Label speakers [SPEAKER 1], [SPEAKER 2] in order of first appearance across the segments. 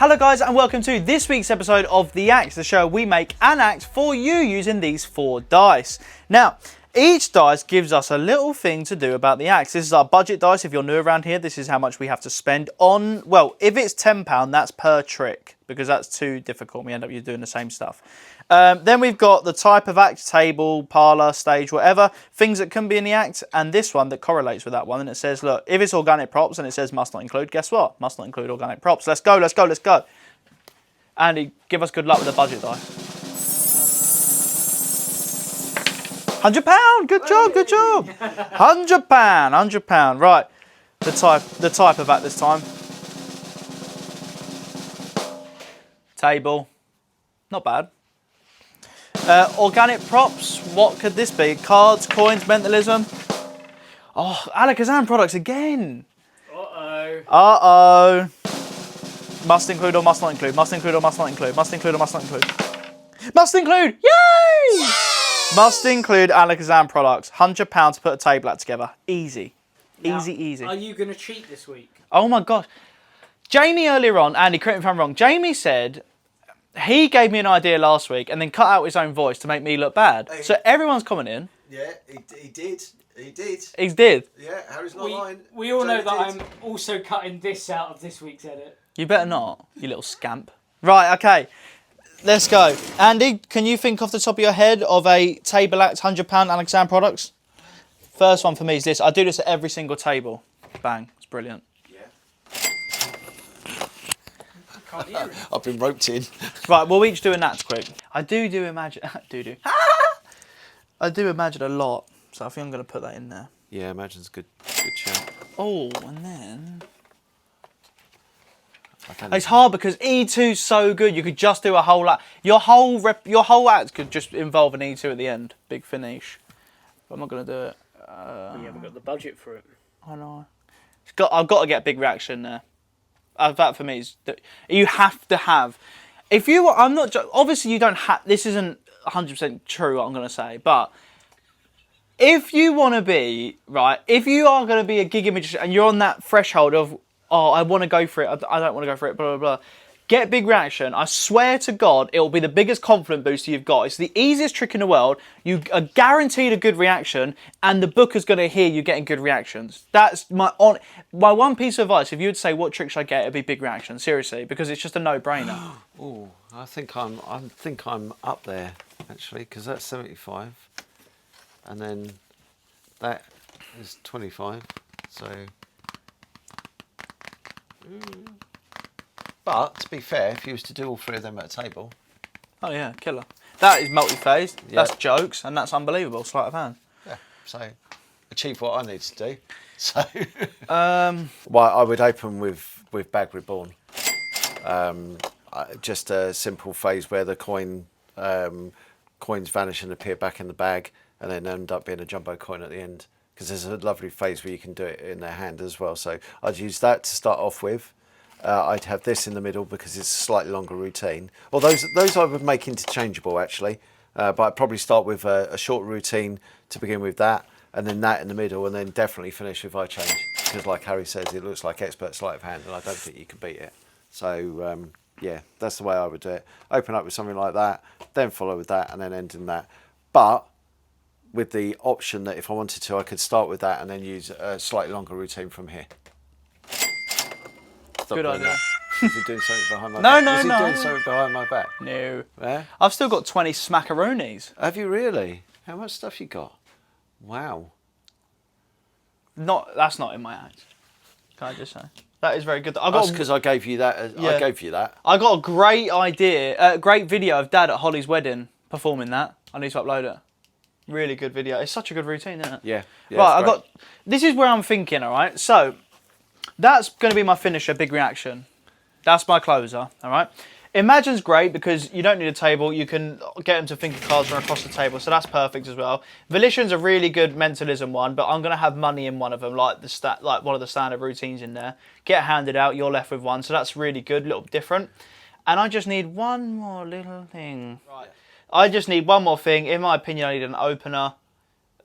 [SPEAKER 1] Hello guys and welcome to this week's episode of The Axe, the show we make an axe for you using these 4 dice. Now, each dice gives us a little thing to do about the axe. This is our budget dice. If you're new around here, this is how much we have to spend on, well, if it's £10, that's per trick, because that's too difficult. We end up doing the same stuff. Then we've got the type of axe, table, parlour, stage, whatever, things that can be in the axe, and this one that correlates with that one, and it says, look, if it's organic props and it says must not include, guess what? Must not include organic props. Let's go, let's go, let's go. Andy, give us good luck with the budget dice. £100, good job, good job. £100, right. The type of axe this time. Table, not bad. Organic props, what could this be? Cards, coins, mentalism. Oh, Alakazam products again.
[SPEAKER 2] Uh-oh.
[SPEAKER 1] Uh-oh. Must include or must not include. Must include or must not include. Must include or must not include. Must include. Yay! Must include Alakazam products. £100 to put a table out together. Easy.
[SPEAKER 2] Now,
[SPEAKER 1] easy.
[SPEAKER 2] Are you going to cheat this week?
[SPEAKER 1] Oh my gosh. Jamie earlier on, Andy, correct me if I'm wrong, Jamie said he gave me an idea last week and then cut out his own voice to make me look bad. So everyone's commenting.
[SPEAKER 3] Yeah, he did. He did.
[SPEAKER 1] He did.
[SPEAKER 3] Yeah, Harry's not lying.
[SPEAKER 2] We all know
[SPEAKER 3] Jamie
[SPEAKER 2] that
[SPEAKER 3] did.
[SPEAKER 2] I'm also cutting this out of this week's edit.
[SPEAKER 1] You better not, you little scamp. Right, okay. Let's go. Andy, can you think off the top of your head of a table axe £100 Alakazam products? First one for me is this. I do this at every single table. Bang. It's brilliant.
[SPEAKER 2] Can't hear it.
[SPEAKER 3] I've been roped in.
[SPEAKER 1] Right, we'll each do a nats quick. I do imagine... I do imagine a lot, so I think I'm going to put that in there.
[SPEAKER 3] Yeah, Imagine's good shout.
[SPEAKER 1] Oh, and then... It's hard because E2's so good. You could just do a whole lot. Your whole act could just involve an E2 at the end. Big finish. But I'm not going to do it.
[SPEAKER 2] We haven't got the budget for it.
[SPEAKER 1] I know. I've got to get a big reaction there. That for me is you have to have. If you, I'm not. Obviously, you don't have. This isn't 100% true. What I'm going to say, but if you want to be right, if you are going to be a gig magician and you're on that threshold of, oh, I want to go for it. I don't want to go for it. Blah blah blah. Get big reaction. I swear to God, it will be the biggest confidence booster you've got. It's the easiest trick in the world. You are guaranteed a good reaction, and the booker's going to hear you getting good reactions. That's my one piece of advice. If you would say what trick should I get, it'd be big reaction. Seriously, because it's just a no-brainer.
[SPEAKER 3] Oh, I think I'm up there actually, because that's 75, and then that is 25. So. But, to be fair, if you was to do all 3 of them at a table...
[SPEAKER 1] Oh yeah, killer. That is multi-phased,
[SPEAKER 3] Yeah.
[SPEAKER 1] that's jokes, and that's unbelievable, sleight of hand.
[SPEAKER 3] Yeah, so achieve what I need to do. So,
[SPEAKER 1] Um,
[SPEAKER 3] well, I would open with bag Reborn. Just a simple phase where the coins vanish and appear back in the bag, and then end up being a jumbo coin at the end. Because there's a lovely phase where you can do it in their hand as well. So I'd use that to start off with. I'd have this in the middle because it's a slightly longer routine. Or those I would make interchangeable actually. But I'd probably start with a short routine to begin with that, and then that in the middle, and then definitely finish with iChange. Because like Harry says, it looks like expert sleight of hand, and I don't think you can beat it. So yeah, that's the way I would do it. Open up with something like that, then follow with that, and then end in that. But with the option that if I wanted to, I could start with that and then use a slightly longer routine from here. Stop
[SPEAKER 1] Good
[SPEAKER 3] doing
[SPEAKER 1] idea.
[SPEAKER 3] that. Is he doing something behind my
[SPEAKER 1] No,
[SPEAKER 3] back?
[SPEAKER 1] no,
[SPEAKER 3] Is he
[SPEAKER 1] no.
[SPEAKER 3] doing something behind my back?
[SPEAKER 1] no.
[SPEAKER 3] Yeah?
[SPEAKER 1] I've still got 20 smackaroonies.
[SPEAKER 3] Have you really? How much stuff you got? Wow.
[SPEAKER 1] That's not in my act. Can I just say? That is very good.
[SPEAKER 3] That's because I gave you that.
[SPEAKER 1] Yeah.
[SPEAKER 3] I gave you that.
[SPEAKER 1] I got a great idea, great video of Dad at Holly's wedding performing that. I need to upload it. Really good video. It's such a good routine, isn't it?
[SPEAKER 3] Yeah.
[SPEAKER 1] Right, this is where I'm thinking, all right? So, that's going to be my finisher, big reaction. That's my closer, all right? Imagine's great because you don't need a table. You can get them to think of cards from across the table, so that's perfect as well. Volition's a really good mentalism one, but I'm going to have money in one of them, like one of the standard routines in there. Get handed out, you're left with one, so that's really good, a little different. And I just need one more little thing. Right. I just need one more thing. In my opinion, I need an opener.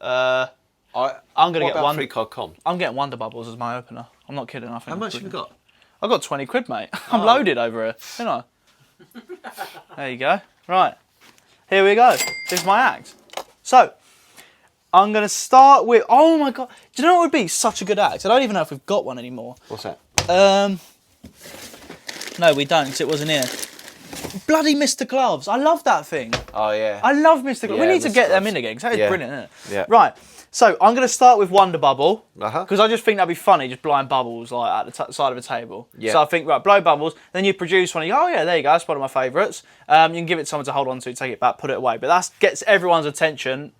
[SPEAKER 1] I'm going to get one.
[SPEAKER 3] 3 card con?
[SPEAKER 1] I'm getting Wonder Bubbles as my opener. I'm not kidding. I think
[SPEAKER 3] How much have you got?
[SPEAKER 1] I got 20 quid, mate. I'm loaded over here, didn't I? There you go. Right. Here we go. This is my act. So, I'm going to start with... Oh, my God. Do you know what would be such a good act? I don't even know if we've got one anymore.
[SPEAKER 3] What's that?
[SPEAKER 1] No, we don't, because it wasn't here. Bloody Mr. Gloves. I love that thing.
[SPEAKER 3] Oh, yeah.
[SPEAKER 1] I love Mr. Gloves. We
[SPEAKER 3] Yeah,
[SPEAKER 1] need to
[SPEAKER 3] Mr.
[SPEAKER 1] get them
[SPEAKER 3] Gloves.
[SPEAKER 1] in again, because that is
[SPEAKER 3] Yeah.
[SPEAKER 1] brilliant, isn't it?
[SPEAKER 3] Yeah.
[SPEAKER 1] Right. So, I'm going to start with Wonder Bubble,
[SPEAKER 3] Uh-huh.
[SPEAKER 1] because I just think that'd be funny, just blowing bubbles like at the side of a table.
[SPEAKER 3] Yeah.
[SPEAKER 1] So I think, right, blow bubbles, then you produce one, you go, oh yeah, there you go, that's one of my favourites. You can give it to someone to hold on to, take it back, put it away. But that gets everyone's attention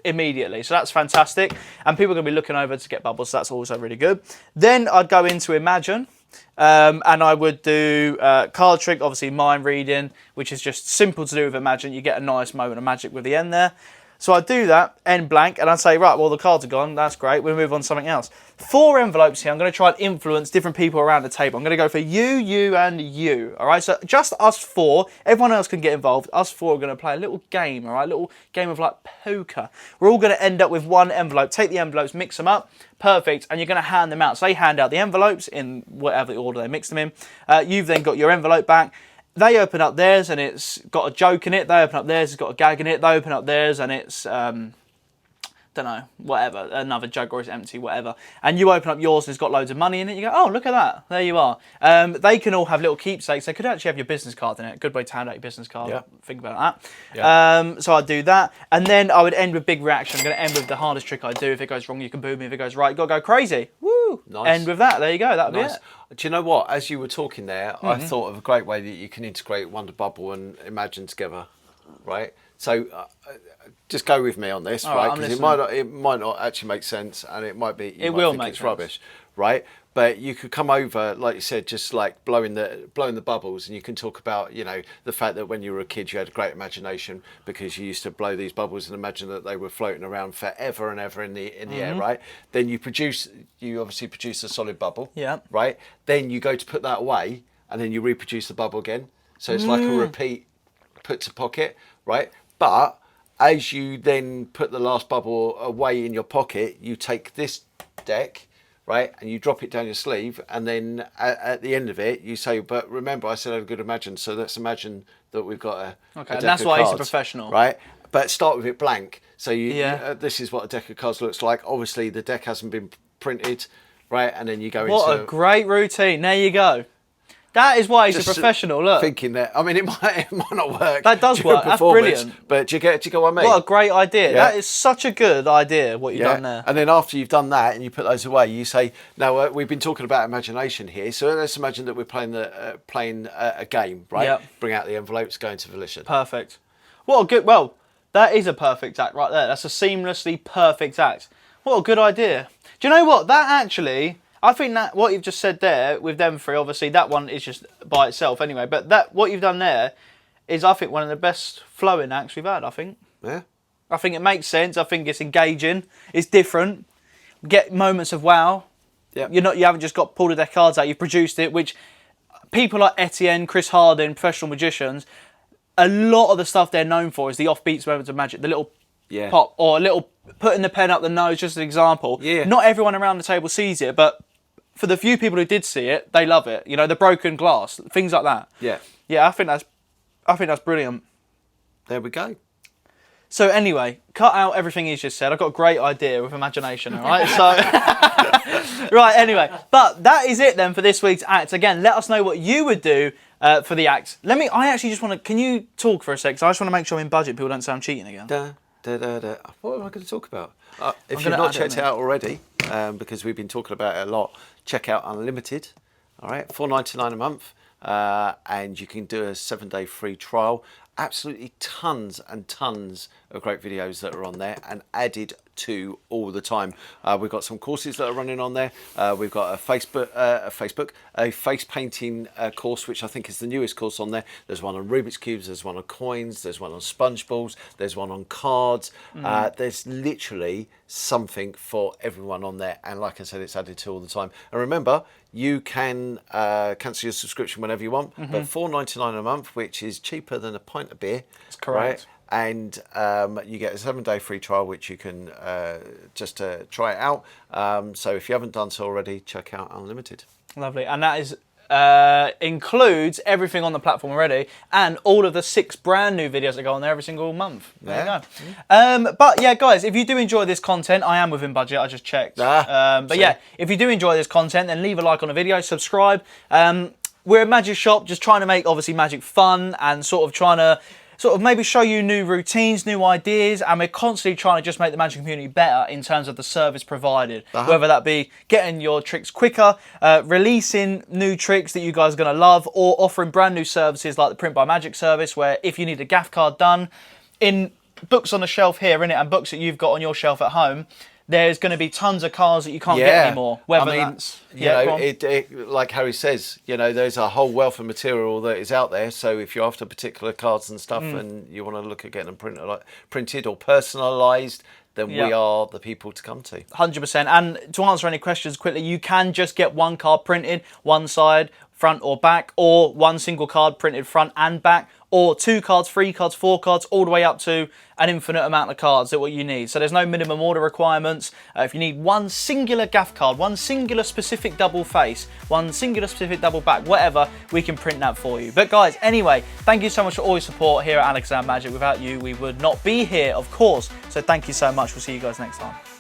[SPEAKER 1] immediately, so that's fantastic. And people are going to be looking over to get bubbles, so that's also really good. Then I'd go into Imagine. And I would do card trick, obviously mind reading, which is just simple to do with Imagine. You get a nice moment of magic with the end there. So I'd do that, end blank, and I'd say, right, well, the cards are gone. That's great. We'll move on to something else. 4 envelopes here. I'm going to try and influence different people around the table. I'm going to go for you, you, and you. All right, so just us 4. Everyone else can get involved. Us 4 are going to play a little game, all right, a little game of like poker. We're all going to end up with 1 envelope. Take the envelopes, mix them up. Perfect. And you're going to hand them out. So they hand out the envelopes in whatever order they mix them in. You've then got your envelope back. They open up theirs and it's got a joke in it. They open up theirs, it's got a gag in it. They open up theirs and it's, don't know, whatever, another joke or it's empty, whatever. And you open up yours and it's got loads of money in it. You go, oh, look at that. There you are. They can all have little keepsakes. They could actually have your business card in it. Good way to hand out your business card.
[SPEAKER 3] Yeah.
[SPEAKER 1] Think about that.
[SPEAKER 3] Yeah.
[SPEAKER 1] So I'd do that. And then I would end with big reaction. I'm going to end with the hardest trick I do. If it goes wrong, you can boo me. If it goes right, you've got to go crazy. Woo!
[SPEAKER 3] Nice.
[SPEAKER 1] End with that. There you go. That would be
[SPEAKER 3] Nice.
[SPEAKER 1] it.
[SPEAKER 3] Do you know what? As you were talking there, I thought of a great way that you can integrate Wonder Bubble and Imagine together, right? So just go with me on this,
[SPEAKER 1] All
[SPEAKER 3] right?
[SPEAKER 1] right,
[SPEAKER 3] Because it might not actually make sense, and it might be
[SPEAKER 1] It will
[SPEAKER 3] think
[SPEAKER 1] make
[SPEAKER 3] it's
[SPEAKER 1] sense.
[SPEAKER 3] rubbish, right? But you could come over, like you said, just like blowing the bubbles, and you can talk about, you know, the fact that when you were a kid you had a great imagination because you used to blow these bubbles and imagine that they were floating around forever and ever in the air, right? Then you obviously produce a solid bubble,
[SPEAKER 1] Yeah.
[SPEAKER 3] right? Then you go to put that away, and then you reproduce the bubble again. So it's like a repeat, put to pocket, right? But as you then put the last bubble away in your pocket, you take this deck, right, and you drop it down your sleeve, and then at the end of it, you say, but remember, I said I had a good imagine, so let's imagine that we've got a
[SPEAKER 1] Okay,
[SPEAKER 3] a
[SPEAKER 1] and
[SPEAKER 3] deck
[SPEAKER 1] that's
[SPEAKER 3] of
[SPEAKER 1] why he's a
[SPEAKER 3] cards,
[SPEAKER 1] professional.
[SPEAKER 3] right? But start with it blank. So this is what a deck of cards looks like. Obviously, the deck hasn't been printed, right, and then you go
[SPEAKER 1] What
[SPEAKER 3] into...
[SPEAKER 1] a great routine. There you go. That is why he's a
[SPEAKER 3] Just
[SPEAKER 1] professional. Look.
[SPEAKER 3] Thinking that, I mean, it might not work.
[SPEAKER 1] That does
[SPEAKER 3] during
[SPEAKER 1] work. That's
[SPEAKER 3] performance,
[SPEAKER 1] brilliant.
[SPEAKER 3] But do you get what I mean?
[SPEAKER 1] What a great idea.
[SPEAKER 3] Yeah.
[SPEAKER 1] That is such a good idea, what you've done there.
[SPEAKER 3] And then after you've done that and you put those away, you say, now we've been talking about imagination here, so let's imagine that we're playing a game, right?
[SPEAKER 1] Yep.
[SPEAKER 3] Bring out the envelopes, go into Volition.
[SPEAKER 1] Perfect. What a good... Well, that is a perfect act right there. That's a seamlessly perfect act. What a good idea. Do you know what? That actually... I think that what you've just said there with them 3, obviously that one is just by itself anyway, but that what you've done there is, I think, one of the best flowing acts we've had, I think.
[SPEAKER 3] Yeah.
[SPEAKER 1] I think it makes sense. I think it's engaging. It's different. Get moments of wow.
[SPEAKER 3] Yep.
[SPEAKER 1] You haven't just got pulled a deck of cards out. You've produced it, which people like Etienne, Chris Hardin, professional magicians, a lot of the stuff they're known for is the offbeats moments of magic, the little pop or a little putting the pen up the nose, just an example.
[SPEAKER 3] Yeah.
[SPEAKER 1] Not everyone around the table sees it, but for the few people who did see it, they love it. You know, the broken glass, things like that.
[SPEAKER 3] Yeah.
[SPEAKER 1] Yeah, I think that's brilliant.
[SPEAKER 3] There we go.
[SPEAKER 1] So anyway, cut out everything he's just said. I've got a great idea with imagination, all right? So, right, anyway. But that is it then for this week's act. Again, let us know what you would do for the act. I actually just want to, can you talk for a sec? So I just want to make sure I'm in budget, people don't say I'm cheating again.
[SPEAKER 3] What am I going to talk about? If
[SPEAKER 1] gonna
[SPEAKER 3] you've not
[SPEAKER 1] add it
[SPEAKER 3] checked it
[SPEAKER 1] in.
[SPEAKER 3] out already, because we've been talking about it a lot, check out Unlimited. All right, $4.99 a month, and you can do a 7-day free trial. Absolutely tons and tons of great videos that are on there and added to all the time. We've got some courses that are running on there. We've got a face painting course, which I think is the newest course on there. There's one on Rubik's Cubes, there's one on coins, there's one on sponge balls, there's one on cards. There's literally something for everyone on there. And like I said, it's added to all the time. And remember, you can cancel your subscription whenever you want, but $4.99 a month, which is cheaper than a pint of beer.
[SPEAKER 1] That's correct.
[SPEAKER 3] Right? And you get a 7-day free trial, which you can just try it out. So if you haven't done so already, check out Unlimited.
[SPEAKER 1] Lovely. And that is includes everything on the platform already and all of the 6 brand new videos that go on there every single month. There you go. But yeah, guys, if you do enjoy this content, I am within budget, I just checked. But yeah, if you do enjoy this content, then leave a like on the video, subscribe. We're a magic shop, just trying to make, obviously, magic fun and sort of trying to maybe show you new routines, new ideas, and we're constantly trying to just make the magic community better in terms of the service provided. Whether that be getting your tricks quicker, releasing new tricks that you guys are going to love, or offering brand new services like the Print by Magic service, where if you need a gaff card done, in books on the shelf here, innit, and books that you've got on your shelf at home, there's going to be tons of cards that you can't get anymore. Whether that's,
[SPEAKER 3] you know, like Harry says, you know, there's a whole wealth of material that is out there. So if you're after particular cards and stuff, and you want to look at getting them printed or personalised, then we are the people to come to.
[SPEAKER 1] 100%. And to answer any questions quickly, you can just get one card printed, one side, front or back, or one single card printed front and back, or 2 cards, 3 cards, 4 cards, all the way up to an infinite amount of cards that what you need. So there's no minimum order requirements. If you need one singular gaff card, one singular specific double face, one singular specific double back, whatever, we can print that for you. But guys, anyway, thank you so much for all your support here at Alakazam Magic. Without you, we would not be here, of course. So thank you so much. We'll see you guys next time.